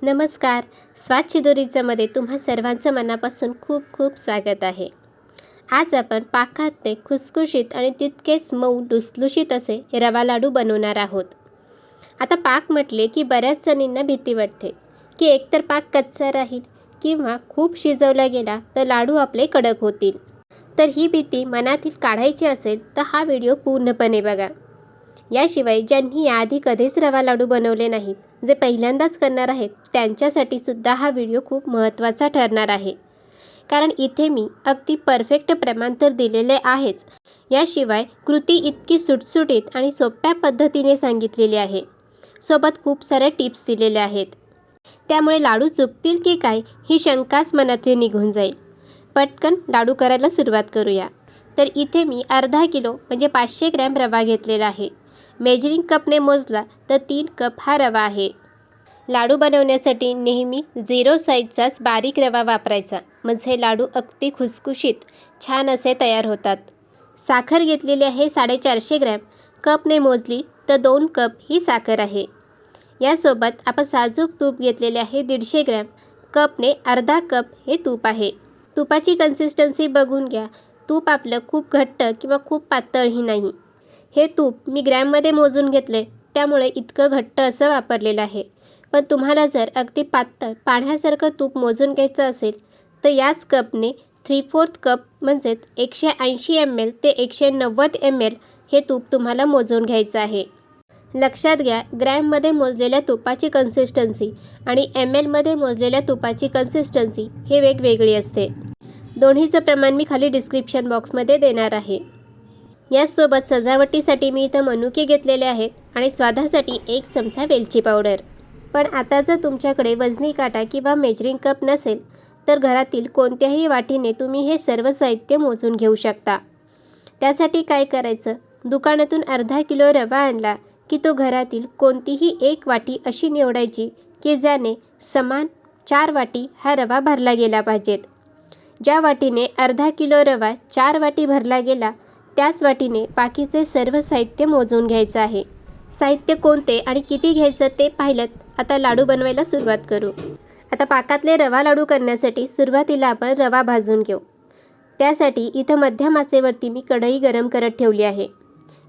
नमस्कार. स्वाद शिदोरीच्यामध्ये तुम्हा सर्वांचं मनापासून खूप खूप स्वागत आहे. आज आपण पाकातले खुसखुशीत आणि तितकेच मऊ लुसलुशीत असे रवा लाडू बनवणार आहोत. आता पाक म्हटले की बऱ्याच जणींना भीती वाटते की एकतर पाक कच्चा राहील किंवा खूप शिजवला गेला तर लाडू आपले कडक होतील. तर ही भीती मनातील काढायची असेल तर हा व्हिडिओ पूर्णपणे बघा. याशिवाय ज्यांनी याआधी कधीच रवा लाडू बनवले नाहीत, जे पहिल्यांदाच करणार आहेत, त्यांच्यासाठी सुद्धा हा व्हिडिओ खूप महत्त्वाचा ठरणार आहे. कारण इथे मी अगदी परफेक्ट प्रमाण तर दिलेले आहेच, याशिवाय कृती इतकी सुटसुटीत आणि सोप्या पद्धतीने सांगितलेली आहे. सोबत खूप साऱ्या टिप्स दिलेल्या आहेत. त्यामुळे लाडू चुकतील की काय ही शंकाच मनातली निघून जाईल. पटकन लाडू करायला सुरुवात करूया. तर इथे मी अर्धा किलो म्हणजे 500 ग्रॅम रवा घेतलेला आहे. मेजरिंग कपने मोजला तर 3 कप हा रवा आहे. लाडू बनवण्यासाठी नेहमी 0 साईजचाच बारीक रवा वापरायचा, म्हणजे लाडू अगदी खुसखुशीत छान असे तयार होतात. साखर घेतलेली आहे 450 ग्रॅम. कपने मोजली तर 2 कप ही साखर आहे. यासोबत आपण साजूक तूप घेतलेले आहे 150 ग्रॅम. कपने अर्धा कप हे तूप आहे. तुपाची कन्सिस्टन्सी बघून घ्या. तूप आपलं खूप घट्ट किंवा खूप पातळही नाही. हे तूप मी ग्रॅममध्ये मोजून घेतले, त्यामुळे इतकं घट्ट असं वापरलेलं आहे. पण तुम्हाला जर अगदी पातळ पाण्यासारखं तूप मोजून घ्यायचं असेल तर याच कपने 3/4 कप म्हणजेच 180 ml ते 190 ml हे तूप तुम्हाला मोजून घ्यायचं आहे. लक्षात घ्या, ग्रॅममध्ये मोजलेल्या तुपाची कन्सिस्टन्सी आणि mlमध्ये मोजलेल्या तुपाची कन्सिस्टन्सी हे वेगवेगळी असते. दोन्हीचं प्रमाण मी खाली डिस्क्रिप्शन बॉक्समध्ये देणार आहे. यासोबत सजावटीसाठी मी इथं मनुके घेतलेले आहेत आणि स्वादासाठी 1 चमचा वेलची पावडर. पण आता जर तुमच्याकडे वजनी काटा किंवा मेजरिंग कप नसेल तर घरातील कोणत्याही वाटीने तुम्ही हे सर्व साहित्य मोजून घेऊ शकता. त्यासाठी काय करायचं, दुकानातून अर्धा किलो रवा आणला की तो घरातील कोणतीही 1 वाटी अशी निवडायची की ज्याने समान 4 वाटी हा रवा भरला गेला पाहिजेत. ज्या वाटीने अर्धा किलो रवा 4 वाटी भरला गेला त्याच वाटीने बाकीचे सर्व साहित्य मोजून घ्यायचं आहे. साहित्य कोणते आणि किती घ्यायचं ते पाहिलं. आता लाडू बनवायला सुरुवात करू. आता पाकातले रवा लाडू करण्यासाठी सुरुवातीला आपण रवा भाजून घेऊ. त्यासाठी इथं मध्यम आचेवरती मी कढई गरम करत ठेवली आहे.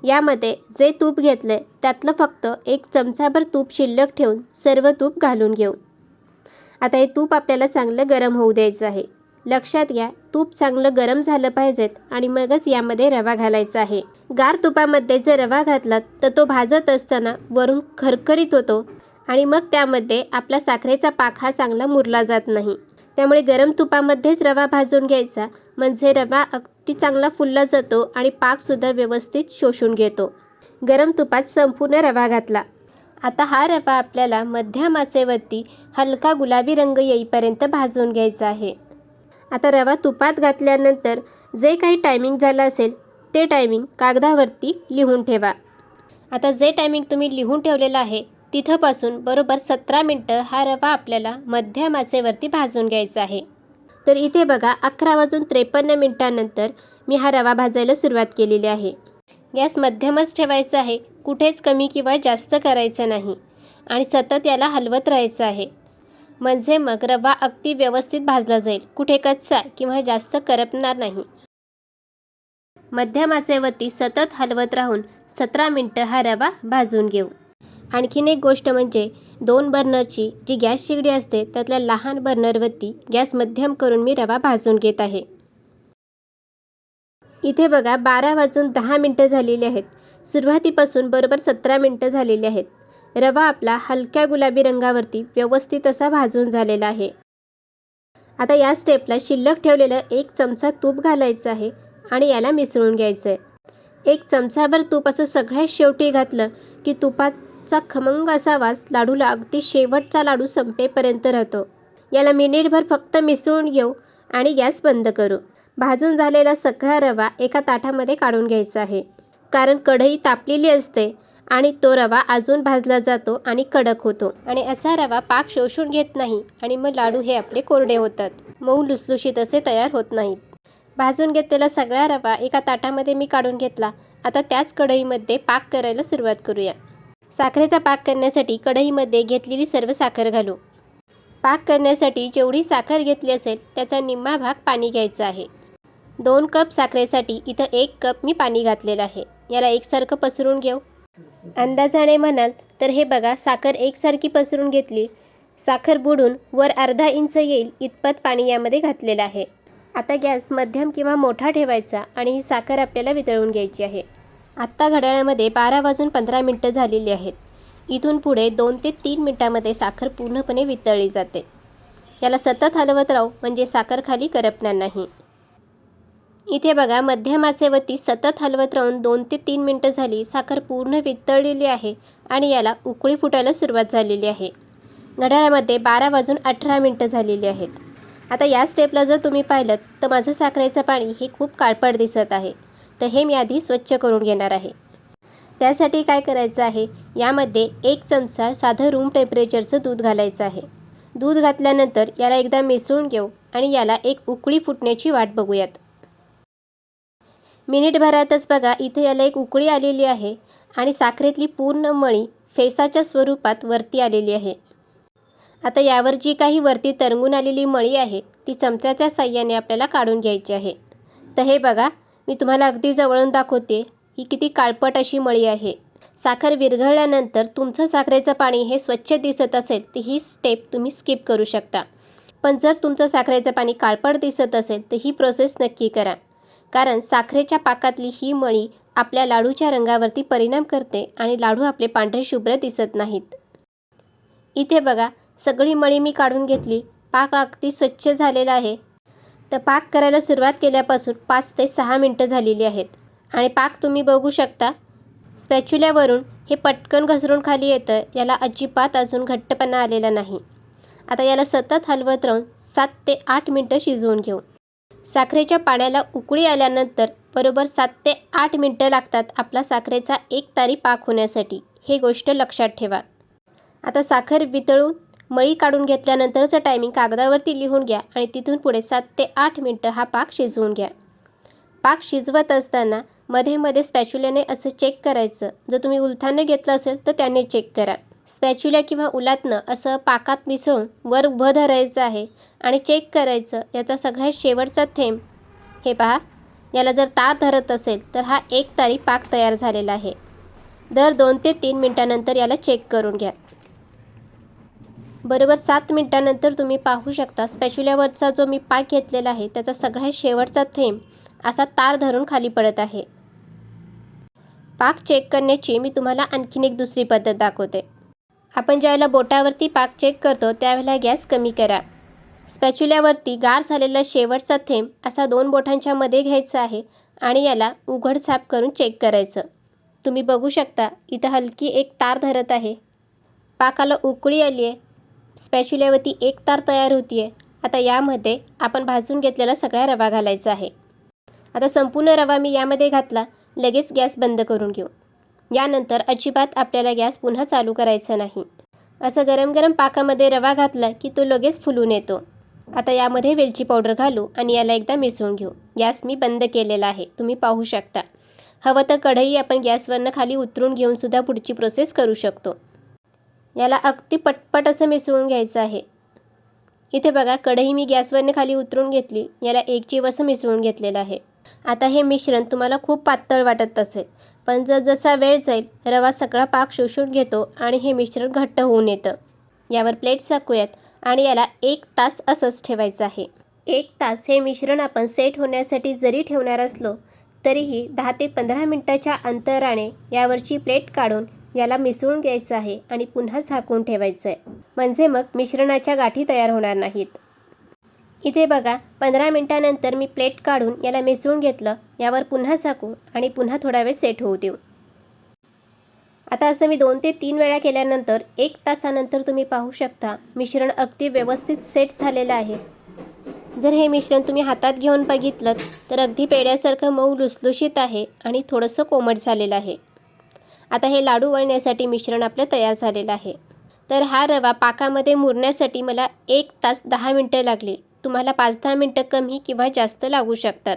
यामध्ये जे तूप घेतलं त्यातलं फक्त 1 चमचाभर तूप शिल्लक ठेवून सर्व तूप घालून घेऊ. आता हे तूप आपल्याला चांगलं गरम होऊ द्यायचं आहे. लक्षात घ्या, तूप चांगलं गरम झालं पाहिजेत आणि मगच यामध्ये रवा घालायचा आहे. गार तुपामध्ये जर रवा घातलात तर तो भाजत असताना वरून खरखरीत होतो आणि मग त्यामध्ये आपला साखरेचा पाक हा चांगला मुरला जात नाही. त्यामुळे गरम तुपामध्येच रवा भाजून घ्यायचा, म्हणजे रवा अगदी चांगला फुलला जातो आणि पाकसुद्धा व्यवस्थित शोषून घेतो. गरम तुपात संपूर्ण रवा घातला. आता हा रवा आपल्याला मध्यम आचेवरती हलका गुलाबी रंग येईपर्यंत भाजून घ्यायचा आहे. आता रवा तुपात घातल्यानंतर जे काही टायमिंग झालं असेल ते टायमिंग कागदावरती लिहून ठेवा. आता जे टायमिंग तुम्ही लिहून ठेवलेलं आहे तिथंपासून बरोबर 17 मिनटं हा रवा आपल्याला मध्यम आचेवरती भाजून घ्यायचा आहे. तर इथे बघा 11:53 मिनटानंतर मी हा रवा भाजायला सुरुवात केलेली आहे. गॅस मध्यमच ठेवायचा आहे, कुठेच कमी किंवा जास्त करायचं नाही आणि सतत याला हलवत राहायचं आहे, म्हणजे मग रवा अगदी व्यवस्थित भाजला जाईल, कुठे कच्चा किंवा जास्त करपणार नाही. मध्यम आचेवरती सतत हलवत राहून 17 मिनटं हा रवा भाजून घेऊ. आणखीन एक गोष्ट म्हणजे 2 बर्नरची जी गॅस शेगडी असते त्यातल्या लहान बर्नरवरती गॅस मध्यम करून मी रवा भाजून घेत आहे. इथे बघा 12:10 झालेली आहेत. सुरुवातीपासून बरोबर 17 मिनटं झालेली आहेत. रवा आपला हलक्या गुलाबी रंगावरती व्यवस्थित असा भाजून झालेला आहे. आता या स्टेपला शिल्लक ठेवलेलं 1 चमचा तूप घालायचं आहे आणि याला मिसळून घ्यायचं आहे. 1 चमचाभर तूप असं सगळ्यात शेवटी घातलं की तुपाचा खमंग असा वास लाडूला अगदी शेवटचा लाडू संपेपर्यंत राहतो. याला मिनिटभर फक्त मिसळून घेऊ आणि गॅस बंद करू. भाजून झालेला सगळा रवा एका ताटामध्ये काढून घ्यायचा आहे, कारण कढई तापलेली असते आणि तो रवा अजून भाजला जातो आणि कडक होतो आणि असा रवा पाक शोषून घेत नाही आणि मग लाडू हे आपले कोरडे होतात, मऊ लुसलुशीत असे तयार होत नाहीत. भाजून घेतलेला सगळा रवा एका ताटामध्ये मी काढून घेतला. आता त्याच कढईमध्ये पाक करायला सुरुवात करूया. साखरेचा पाक करण्यासाठी कढईमध्ये घेतलेली सर्व साखर घालू. पाक करण्यासाठी जेवढी साखर घेतली असेल त्याचा निम्मा भाग पाणी घ्यायचा आहे. 2 कप साखरेसाठी इथं 1 कप मी पाणी घातलेलं आहे. याला एकसारखं पसरून घेऊ. अंदाजाने म्हणाल तर हे बघा, साखर एकसारखी पसरून घेतली. साखर बुडून वर अर्धा इंच येईल इतपत पाणी यामध्ये घातलेलं आहे. आता गॅस मध्यम किंवा मोठा ठेवायचा आणि ही साखर आपल्याला वितळून घ्यायची आहे. आत्ता घड्याळामध्ये 12:15 झालेली आहेत. इथून पुढे 2 ते 3 मिनिटांमध्ये साखर पूर्णपणे वितळली जाते. याला सतत हलवत राहू म्हणजे साखर खाली करपणार नाही. इथे बघा, मध्यम आचेवरती सतत हलवत राहून 2 ते 3 मिनिटं झाली. साखर पूर्ण वितळलेली आहे आणि याला उकळी फुटायला सुरुवात झालेली आहे. घड्याळामध्ये 12:18 झालेली आहेत. आता या स्टेपला जर तुम्ही पाहिलं तर माझं साखरेचं पाणी हे खूप काळपट दिसत आहे. तर हे मी आधी स्वच्छ करून घेणार आहे. त्यासाठी काय करायचं आहे, यामध्ये 1 चमचा साधं रूम टेम्परेचरचं दूध घालायचं आहे. दूध घातल्यानंतर याला एकदा मिसळून घेऊ आणि याला एक उकळी फुटण्याची वाट बघूयात. मिनिटभरातच बघा, इथे याला एक उकळी आलेली आहे आणि साखरेतली पूर्ण मळी फेसाच्या स्वरूपात वरती आलेली आहे. आता यावर जी काही वरती तरंगून आलेली मळी आहे ती चमच्याच्या साहाय्याने आपल्याला काढून घ्यायची आहे. तर हे बघा, मी तुम्हाला अगदी जवळून दाखवते. ही किती काळपट अशी मळी आहे. साखर विरघळल्यानंतर तुमचं साखरेचं पाणी हे स्वच्छ दिसत असेल तर ही स्टेप तुम्ही स्किप करू शकता. पण जर तुमचं साखरेचं पाणी काळपट दिसत असेल तर ही प्रोसेस नक्की करा. कारण साखरेच्या पाकातली ही मळी आपल्या लाडूच्या रंगावरती परिणाम करते आणि लाडू आपले पांढरे शुभ्र दिसत नाहीत. इथे बघा, सगळी मळी मी काढून घेतली. पाक अगदी स्वच्छ झालेला आहे. तर पाक करायला सुरुवात केल्यापासून 5 ते 6 मिनिटं झालेली आहेत आणि पाक तुम्ही बघू शकता. स्पॅच्युल्यावरून हे पटकन घसरून खाली येतं. याला अजिबात अजून घट्टपणा आलेला नाही. आता याला सतत हलवत राहून 7 ते 8 मिनिटं शिजवून घेऊ. साखरेच्या पाण्याला उकळी आल्यानंतर बरोबर 7 ते 8 मिनिटं लागतात आपला साखरेचा एकतारी पाक होण्यासाठी. हे गोष्ट लक्षात ठेवा. आता साखर वितळून मळी काढून घेतल्यानंतरचं टायमिंग कागदावरती लिहून घ्या आणि तिथून पुढे 7 ते 8 मिनिटं हा पाक शिजवून घ्या. पाक शिजवत असताना मध्ये मध्ये स्पॅच्युल्याने असं चेक करायचं. जर तुम्ही उलथाने घेतलं असेल तर त्याने चेक करा. स्पॅच्युल्या किंवा उलातनं असं पाकात मिसळून वर उभं धरायचं आहे आणि चेक करायचं. याचा सगळ्यात शेवटचा थेंब हे पहा, याला जर तार धरत असेल तर हा एकतारी पाक तयार झालेला आहे. दर 2 ते 3 मिनिटांनंतर याला चेक करून घ्या. बरोबर 7 मिनिटांनंतर तुम्ही पाहू शकता स्पॅच्युल्यावरचा जो मी पाक घेतलेला आहे त्याचा सगळ्यात शेवटचा थेंब असा तार धरून खाली पडत आहे. पाक चेक करण्याची मी तुम्हाला आणखीन एक दुसरी पद्धत दाखवते. आपण ज्यावेळेला बोटावरती पाक चेक करतो त्यावेळेला गॅस कमी करा. स्पॅच्युल्यावरती गार झालेला शेवटचा थेंब असा 2 बोटांच्या मध्ये घ्यायचा आहे आणि याला उघडझाप करून चेक करायचं. तुम्ही बघू शकता इथं हलकी एक तार धरत आहे. पाकाला उकळी आली आहे. स्पॅच्युल्यावरती एक तार तयार होती आहे. आता यामध्ये आपण भाजून घेतलेला सगळा रवा घालायचा आहे. आता संपूर्ण रवा मी यामध्ये घातला. लगेच गॅस बंद करून घेऊ. यानंतर अजिबात आपल्याला गॅस पुन्हा चालू करायचा नाही. असं गरम गरम पाकामध्ये रवा घातला की तो लगेच फुलून येतो. आता यामध्ये वेलची पावडर घालू आणि याला एकदा मिसळून घेऊ. गॅस मी बंद केलेला आहे, तुम्ही पाहू शकता. हवं तर कढई आपण गॅसवरनं खाली उतरून घेऊन सुद्धा पुढची प्रोसेस करू शकतो. याला अगदी पटपट असं मिसळून घ्यायचं आहे. इथे बघा, कढई मी गॅसवरनं खाली उतरून घेतली. याला एकजीव असं मिसळून घेतलेलं आहे. आता हे मिश्रण तुम्हाला खूप पातळ वाटत असेल, पण जसा वेळ जाईल रवा सगळा पाक शोषून घेतो आणि हे मिश्रण घट्ट होऊन येतं. यावर प्लेट झाकूयात आणि याला 1 तास असंच ठेवायचं आहे. 1 तास हे मिश्रण आपण सेट होण्यासाठी जरी ठेवणार असलो तरीही 10 ते 15 मिनिटाच्या अंतराने यावरची प्लेट काढून याला मिसळून घ्यायचं आहे आणि पुन्हा झाकून ठेवायचं आहे. म्हणजे मग मिश्रणाच्या गाठी तयार होणार नाहीत. इथे बघा, 15 मिनिटांनंतर मी प्लेट काढून याला मिसळून घेतलं. यावर पुन्हा झाकू आणि पुन्हा थोडा वेळ सेट होऊ देऊ. आता असं मी 2 ते 3 वेळा केल्यानंतर 1 तासानंतर तुम्ही पाहू शकता मिश्रण अगदी व्यवस्थित सेट झालेलं आहे. जर हे मिश्रण तुम्ही हातात घेऊन बघितलं तर अगदी पेढ्यासारखं मऊ लुसलुशीत आहे आणि थोडंसं कोमट झालेलं आहे. आता हे लाडू वळण्यासाठी मिश्रण आपलं तयार झालेलं आहे. तर हा रवा पाकामध्ये मुरण्यासाठी मला 1 तास 10 मिनिटं लागली. तुम्हाला 5-10 मिनिटं कमी किंवा जास्त लागू शकतात.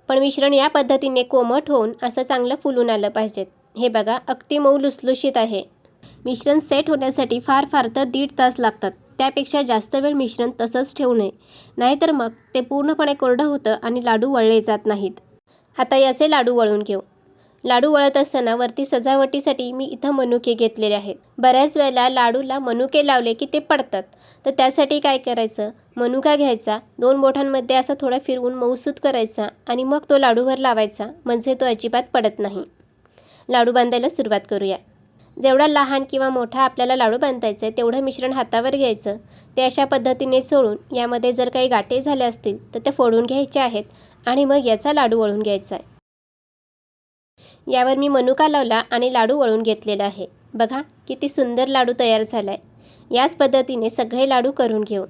पण मिश्रण या पद्धतीने कोमट होऊन असं चांगलं फुलून आलं पाहिजे. हे बघा, अगदी मऊ लुसलुशीत आहे. मिश्रण सेट होण्यासाठी फार तर 1.5 तास लागतात. त्यापेक्षा जास्त वेळ मिश्रण तसंच ठेवू नये, नाहीतर मग ते पूर्णपणे कोरडं होतं आणि लाडू वळले जात नाहीत. आता याचे लाडू वळून घेऊ. लाडू वळत असताना वरती सजावटीसाठी मी इथं मनुके घेतलेले आहेत. बऱ्याच वेळेला लाडूला मनुके लावले की ते पडतात, तर त्यासाठी काय करायचं, मनुका घ्यायचा, 2 बोटांमध्ये असा थोडा फिरवून मऊसूत करायचा आणि मग तो लाडूवर लावायचा, म्हणजे तो अजिबात पडत नाही. लाडू बांधायला सुरुवात करूया. जेवढा लहान किंवा मोठा आपल्याला लाडू बांधायचा आहे तेवढं मिश्रण हातावर घ्यायचं. ते अशा पद्धतीने चोळून यामध्ये जर काही गाठे झाले असतील तर ते फोडून घ्यायचे आहेत आणि मग याचा लाडू वळून घ्यायचा आहे. यावर मी मनुका लावला आणि लाडू वळून घेतलेला आहे. बघा किती सुंदर लाडू तयार झाला आहे. याच पद्धतीने सगळे लाडू करून घेऊ.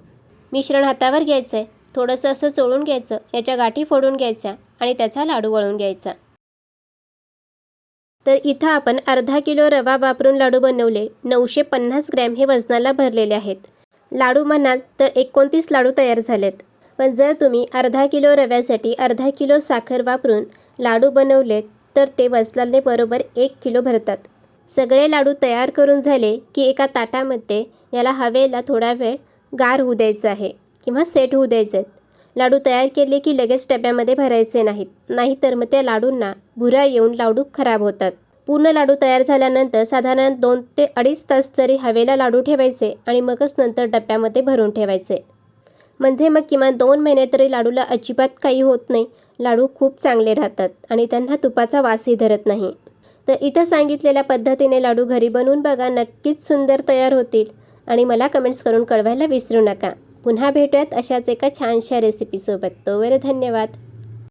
मिश्रण हातावर घ्यायचं आहे, थोडंसं असं चोळून घ्यायचं, याच्या गाठी फोडून घ्यायच्या आणि त्याचा लाडू वळून घ्यायचा. तर इथं आपण अर्धा किलो रवा वापरून लाडू बनवले. 950 ग्रॅम हे वजनाला भरलेले आहेत. लाडू म्हणाल तर 29 लाडू तयार झालेत. पण जर तुम्ही अर्धा किलो रव्यासाठी अर्धा किलो साखर वापरून लाडू बनवलेत तर ते वजनाने बरोबर 1 किलो भरतात. सगळे लाडू तयार करून झाले की एका ताटामध्ये याला हवेला थोडा वेळ गार होऊ द्यायचं आहे किंवा सेट होऊ द्यायचे आहेत. लाडू तयार केले की लगेच डब्यामध्ये भरायचे नाहीत, नाहीतर मग त्या लाडूंना भुरा येऊन लाडू खराब होतात. पूर्ण लाडू तयार झाल्यानंतर साधारण 2 ते 2.5 तास तरी हवेला लाडू ठेवायचे आणि मगच नंतर डब्यामध्ये भरून ठेवायचे. म्हणजे मग किमान 2 महिने तरी लाडूला अजिबात काही होत नाही. लाडू खूप चांगले राहतात आणि त्यांना तुपाचा वासही धरत नाही. तर इथं सांगितलेल्या पद्धतीने लाडू घरी बनवून बघा, नक्कीच सुंदर तयार होतील आणि मला कमेंट्स करून कळवायला विसरू नका. पुन्हा भेटूयात अशाच एका छानशा रेसिपीसोबत. तोवर धन्यवाद.